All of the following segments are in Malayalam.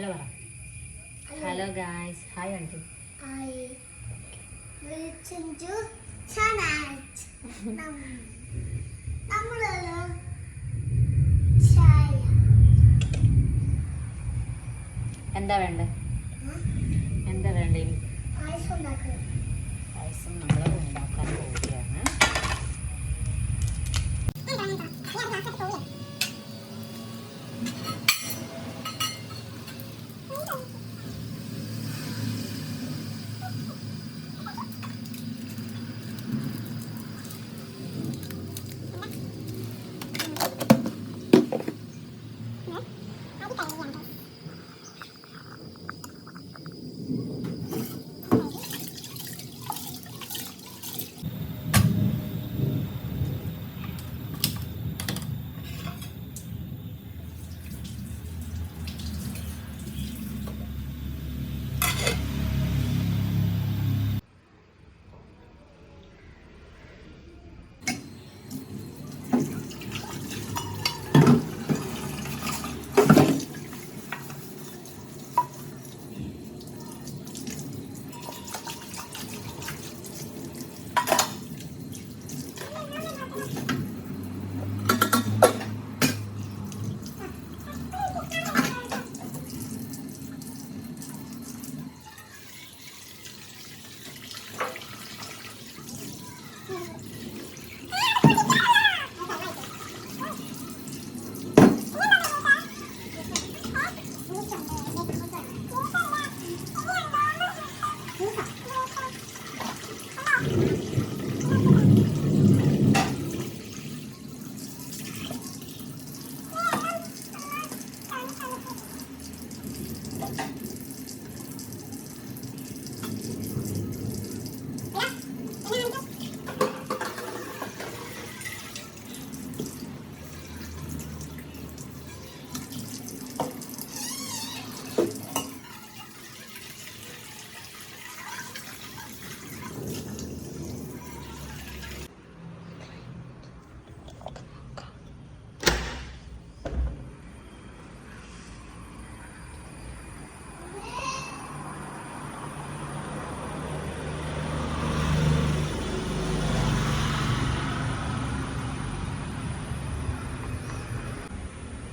ഹലോ പറ. Hello guys. Hi aunty. I listen to channel. നമ്മളൊരു ചായ എന്താ വേണ്ടേ? എന്താ വേണ്ടേ? പായസം ഉണ്ടാക്കുക. പായസം നമ്മൾ ഉണ്ടാക്കാൻ പോവുകയാണ്.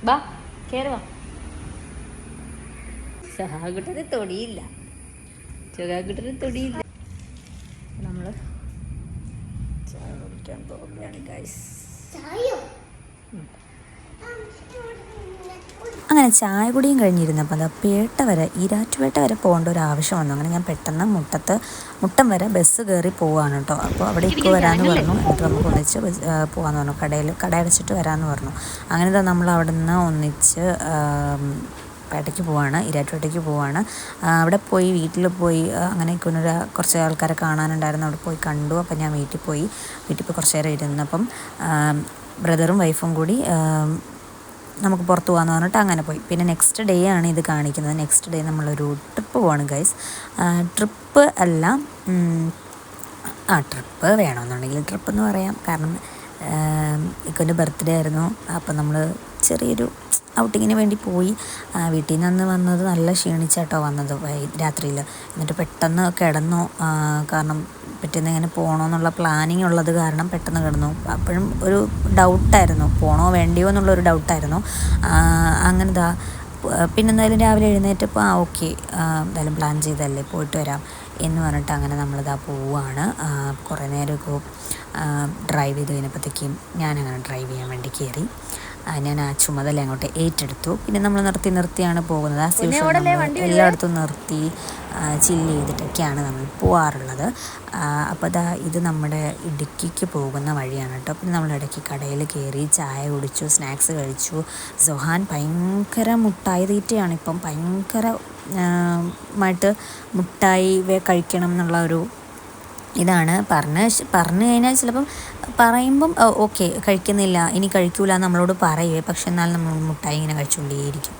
വാ കയറി വാ. സഹാകുട്ടന് തൊടിയില്ല, ചുകാകുട്ടന് തൊടിയില്ല. നമ്മൾ ചായ കുടിക്കാൻ പോവുകയാണ് ഗൈസ്. ചായയോ? അങ്ങനെ ചായ കുടിയും കഴിഞ്ഞിരുന്നപ്പോൾ അത് പേട്ട വരെ ഈരാറ്റുപേട്ട വരെ പോകേണ്ട ഒരു ആവശ്യം വന്നു. അങ്ങനെ ഞാൻ പെട്ടെന്ന് മുട്ടം വരെ ബസ് കയറി പോവാണ് കേട്ടോ. അപ്പോൾ അവിടെ ഇപ്പോൾ വരാമെന്ന് പറഞ്ഞു. എന്നിട്ട് നമുക്ക് ഒന്നിച്ച് പോകാമെന്ന് പറഞ്ഞു. കട അടച്ചിട്ട് വരാമെന്ന് പറഞ്ഞു. അങ്ങനെ നമ്മൾ അവിടെ നിന്ന് ഒന്നിച്ച് പേട്ടയ്ക്ക് പോവാണ്, ഈരാറ്റുപേട്ടയ്ക്ക് പോവാണ്. അവിടെ പോയി വീട്ടിൽ പോയി അങ്ങനെയൊക്കെ കുറച്ച് ആൾക്കാരെ കാണാനുണ്ടായിരുന്നു. അവിടെ പോയി കണ്ടു. അപ്പം ഞാൻ വീട്ടിൽ പോയി കുറച്ച് നേരം ഇരുന്നപ്പം ബ്രദറും വൈഫും കൂടി നമുക്ക് പുറത്ത് പോകാമെന്ന് പറഞ്ഞിട്ട് അങ്ങനെ പോയി. പിന്നെ നെക്സ്റ്റ് ഡേ ആണ് ഇത് കാണിക്കുന്നത്. നെക്സ്റ്റ് ഡേ നമ്മളൊരു ട്രിപ്പ് പോവാണ് ഗൈസ്. ട്രിപ്പ് അല്ല, ട്രിപ്പ് വേണമെന്നുണ്ടെങ്കിൽ ട്രിപ്പ് എന്ന് പറയാം. കാരണം ഇക്കൊൻ്റെ ബർത്ത്ഡേ ആയിരുന്നു. അപ്പം നമ്മൾ ചെറിയൊരു ഔട്ടിങ്ങിന് വേണ്ടി പോയി. വീട്ടിൽ നിന്ന് അന്ന് വന്നത് നല്ല ക്ഷീണിച്ചാട്ടോ വന്നത് രാത്രിയിൽ. എന്നിട്ട് പെട്ടെന്ന് കിടന്നു. കാരണം പിറ്റേന്ന് ഇങ്ങനെ പോകണമെന്നുള്ള പ്ലാനിങ് ഉള്ളത് കാരണം പെട്ടെന്ന് കിടന്നു. അപ്പോഴും ഒരു ഡൗട്ടായിരുന്നു, പോകണോ വേണ്ടിയോ എന്നുള്ളൊരു ഡൗട്ടായിരുന്നു. അങ്ങനെ പിന്നെ എന്തായാലും രാവിലെ എഴുന്നേറ്റപ്പോൾ ഓക്കെ, എന്തായാലും പ്ലാൻ ചെയ്തല്ലേ, പോയിട്ട് വരാം എന്ന് പറഞ്ഞിട്ട് അങ്ങനെ നമ്മളിതാ പോവുകയാണ്. കുറേ നേരമൊക്കെ ഡ്രൈവ് ചെയ്ത് കഴിഞ്ഞപ്പോഴത്തേക്കും ഞാനങ്ങനെ ഡ്രൈവ് ചെയ്യാൻ വേണ്ടി കയറി. ഞാൻ ആ ചുമതല അങ്ങോട്ട് ഏറ്റെടുത്തു. പിന്നെ നമ്മൾ നിർത്തിയാണ് പോകുന്നത്. ആ സിറ്റുവേഷൻ എല്ലായിടത്തും നിർത്തി ചില്ല് ചെയ്തിട്ടൊക്കെയാണ് നമ്മൾ പോകാറുള്ളത്. അപ്പോൾ ഇത് നമ്മുടെ ഇടുക്കിക്ക് പോകുന്ന വഴിയാണ് കേട്ടോ. പിന്നെ നമ്മൾ ഇടയ്ക്ക് കടയിൽ കയറി ചായ കുടിച്ചു, സ്നാക്സ് കഴിച്ചു. സൊഹാൻ ഭയങ്കര മുട്ടായി തീറ്റയാണ് ഇപ്പം. ഭയങ്കരമായിട്ട് മുട്ടായി കഴിക്കണം എന്നുള്ള ഒരു ഇതാണ്. പറഞ്ഞു കഴിഞ്ഞാൽ ചിലപ്പം പറയുമ്പം ഓക്കെ കഴിക്കുന്നില്ല, ഇനി കഴിക്കൂല നമ്മളോട് പറയുവേ. പക്ഷെ എന്നാൽ നമ്മൾ മുട്ടായി ഇങ്ങനെ കഴിച്ചുകൊണ്ടേയിരിക്കും.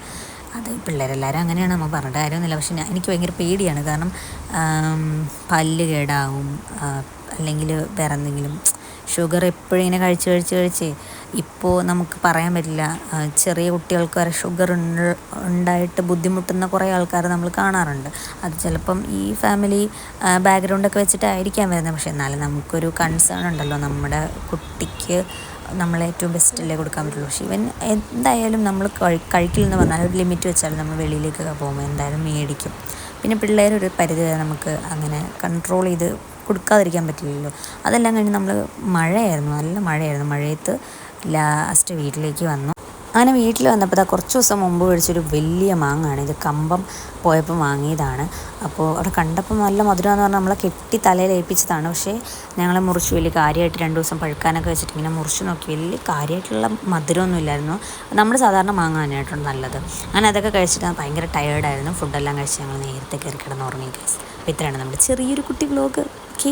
അത് പിള്ളേരെല്ലാവരും അങ്ങനെയാണ്, നമ്മൾ പറഞ്ഞിട്ട് കാര്യമൊന്നുമില്ല. പക്ഷെ എനിക്ക് ഭയങ്കര പേടിയാണ്. കാരണം പല്ല് കേടാവും, അല്ലെങ്കിൽ വേറെ എന്തെങ്കിലും ഷുഗർ എപ്പോഴും ഇങ്ങനെ കഴിച്ച് ഇപ്പോൾ നമുക്ക് പറയാൻ പറ്റില്ല. ചെറിയ കുട്ടികൾക്ക് വരെ ഷുഗർ ഉണ്ടായിട്ട് ബുദ്ധിമുട്ടുന്ന കുറേ ആൾക്കാർ നമ്മൾ കാണാറുണ്ട്. അത് ചിലപ്പം ഈ ഫാമിലി ബാക്ക്ഗ്രൗണ്ടൊക്കെ വെച്ചിട്ടായിരിക്കാം വരുന്നത്. പക്ഷേ എന്നാലും നമുക്കൊരു കൺസേൺ ഉണ്ടല്ലോ, നമ്മുടെ കുട്ടിക്ക് നമ്മൾ ഏറ്റവും ബെസ്റ്റല്ലേ കൊടുക്കാൻ പറ്റുള്ളൂ. പക്ഷേ ഇവൻ എന്തായാലും നമ്മൾ കഴിക്കില്ലെന്ന് പറഞ്ഞാൽ ഒരു ലിമിറ്റ് വെച്ചാൽ നമ്മൾ വെളിയിലേക്കൊക്കെ പോകുമ്പോൾ എന്തായാലും മേടിക്കും. പിന്നെ പിള്ളേരൊരു പരിധി വരെ നമുക്ക് അങ്ങനെ കൺട്രോൾ ചെയ്ത് കൊടുക്കാതിരിക്കാൻ പറ്റില്ലല്ലോ. അതെല്ലാം കഴിഞ്ഞ് നമ്മൾ മഴയായിരുന്നു, നല്ല മഴയായിരുന്നു. മഴയത്ത് ലാസ്റ്റ് വീട്ടിലേക്ക് വന്നു. അങ്ങനെ വീട്ടിൽ വന്നപ്പോൾ കുറച്ച് ദിവസം മുമ്പ് മേടിച്ചൊരു വലിയ മാങ്ങയാണ് ഇത്. കമ്പം പോയപ്പോൾ വാങ്ങിയതാണ്. അപ്പോൾ അവിടെ കണ്ടപ്പോൾ നല്ല മധുരമെന്ന് പറഞ്ഞാൽ നമ്മളെ കെട്ടി തലയിൽ ഏൽപ്പിച്ചതാണ്. പക്ഷേ ഞങ്ങൾ മുറിച്ച് വലിയ കാര്യമായിട്ട് 2 ദിവസം പഴുക്കാനൊക്കെ വെച്ചിട്ട് ഇങ്ങനെ മുറിച്ച് നോക്കി. വലിയ കാര്യമായിട്ടുള്ള മധുരമൊന്നും ഇല്ലായിരുന്നു. നമ്മൾ സാധാരണ മാങ്ങ തന്നെയായിട്ടുണ്ട് നല്ലത്. അങ്ങനെ അതൊക്കെ കഴിച്ചിട്ട് ഭയങ്കര ടയേർഡായിരുന്നു. ഫുഡെല്ലാം കഴിച്ച് ഞങ്ങൾ നേരത്തെ കയറി കിടന്ന് ഉറങ്ങി. അപ്പോൾ ഇത്രയാണ് നമ്മുടെ ചെറിയൊരു കുട്ടി വ്ലോഗ്. ഓക്കെ,